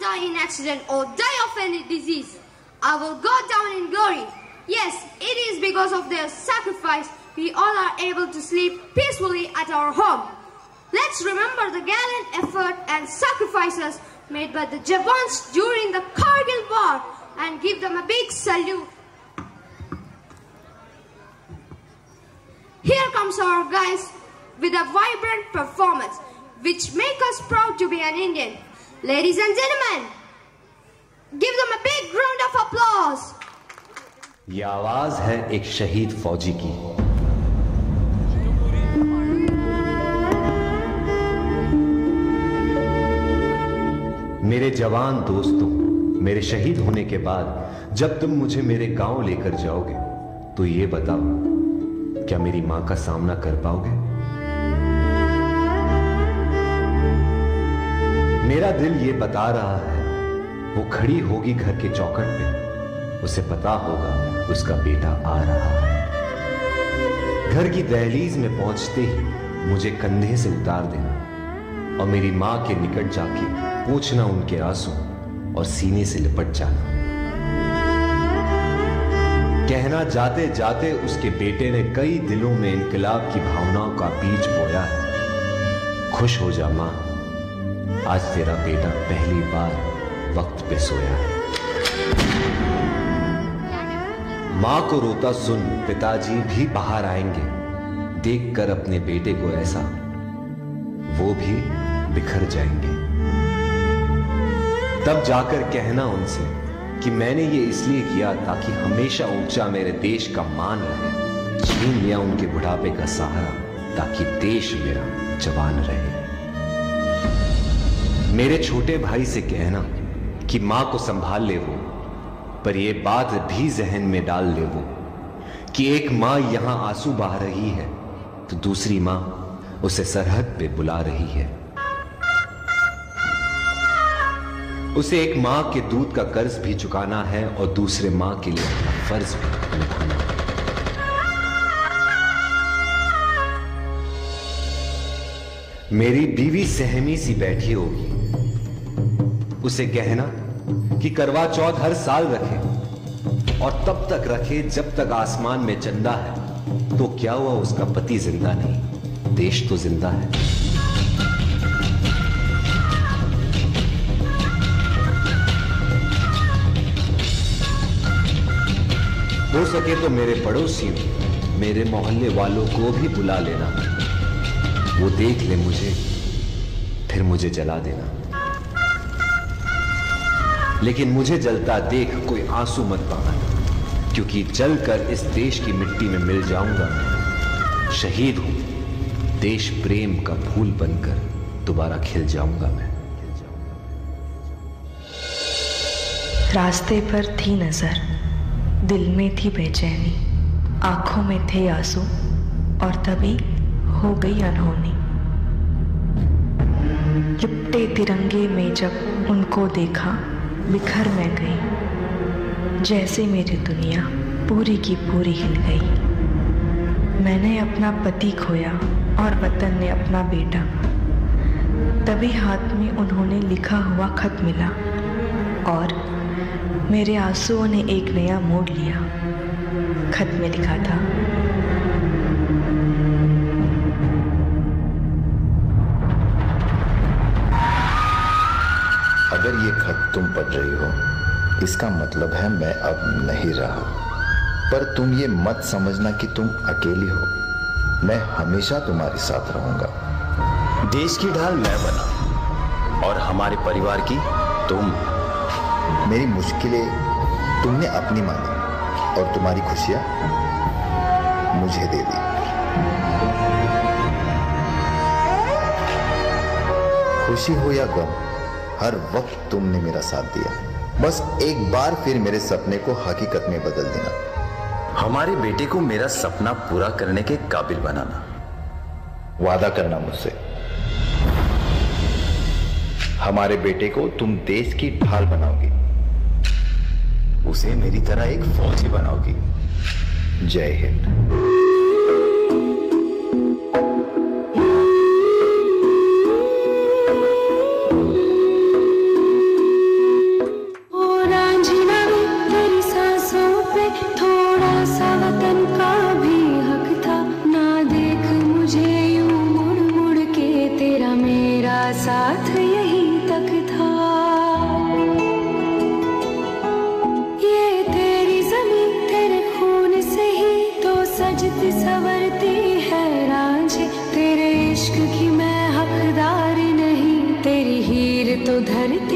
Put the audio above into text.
die in accident or die of any disease. I will go down in glory. Yes, it is because of their sacrifice we all are able to sleep peacefully at our home. Let's remember the gallant effort and sacrifices made by the Jawans during the Kargil war and give them a big salute. Here comes our guys with a vibrant performance which make us proud to be an Indian. Ladies and gentlemen, give them a big round of applause. ये आवाज है एक शहीद फौजी की। मेरे जवान दोस्तों, मेरे शहीद होने के बाद जब तुम मुझे मेरे गांव लेकर जाओगे तो ये बताओ, क्या मेरी मां का सामना कर पाओगे? मेरा दिल ये बता रहा है, वो खड़ी होगी घर के चौखट पे, उसे पता होगा उसका बेटा आ रहा है। घर की दहलीज में पहुंचते ही मुझे कंधे से उतार देना और मेरी मां के निकट जाके पोंछना उनके आंसू और सीने से लिपट जाना। कहना जाते जाते उसके बेटे ने कई दिलों में इनकलाब की भावनाओं का बीज बोया है। खुश हो जा मां, आज तेरा बेटा पहली बार वक्त पे सोया है। मां को रोता सुन पिताजी भी बाहर आएंगे, देखकर अपने बेटे को ऐसा वो भी बिखर जाएंगे। तब जाकर कहना उनसे कि मैंने ये इसलिए किया ताकि हमेशा ऊंचा मेरे देश का मान रहे। छीन लिया उनके बुढ़ापे का सहारा ताकि देश मेरा जवान रहे। मेरे छोटे भाई से कहना कि मां को संभाल ले वो, पर ये बात भी जहन में डाल ले वो कि एक मां यहां आंसू बहा रही है तो दूसरी मां उसे सरहद पे बुला रही है। उसे एक मां के दूध का कर्ज भी चुकाना है और दूसरे मां के लिए अपना फर्ज भी निभाना है। मेरी बीवी सहमी सी बैठी होगी, उसे कहना कि करवा चौथ हर साल रखे और तब तक रखे जब तक आसमान में चंदा है। तो क्या हुआ उसका पति जिंदा नहीं, देश तो जिंदा है। हो सके तो मेरे पड़ोसियों, मेरे मोहल्ले वालों को भी बुला लेना, वो देख ले मुझे फिर मुझे जला देना। लेकिन मुझे जलता देख कोई आंसू मत बहाना, क्योंकि जलकर इस देश की मिट्टी में मिल जाऊंगा मैं। शहीद हूं, देश प्रेम का फूल बनकर दोबारा खिल जाऊंगा मैं। रास्ते पर थी नजर, दिल में थी बेचैनी, आंखों में थे आंसू और तभी हो गई अनहोनी। लिपटे तिरंगे में जब उनको देखा बिखर मैं गई, जैसे मेरी दुनिया पूरी की पूरी हिल गई। मैंने अपना पति खोया और वतन ने अपना बेटा। तभी हाथ में उन्होंने लिखा हुआ खत मिला और मेरे आंसुओं ने एक नया मोड़ लिया। खत में लिखा था, अगर ये खत तुम पढ़ रही हो, इसका मतलब है मैं अब नहीं रहा। पर तुम ये मत समझना कि तुम अकेली हो, मैं हमेशा तुम्हारे साथ रहूंगा। देश की ढाल मैं बना और हमारे परिवार की तुम। मेरी मुश्किलें तुमने अपनी मानी और तुम्हारी खुशियां मुझे दे दी। खुशी हो या गम, हर वक्त तुमने मेरा साथ दिया। बस एक बार फिर मेरे सपने को हकीकत में बदल देना। हमारे बेटे को मेरा सपना पूरा करने के काबिल बनाना। वादा करना मुझसे, हमारे बेटे को तुम देश की ढाल बनाओगी, उसे मेरी तरह एक फौजी बनाओगी। जय हिंद। तो धरती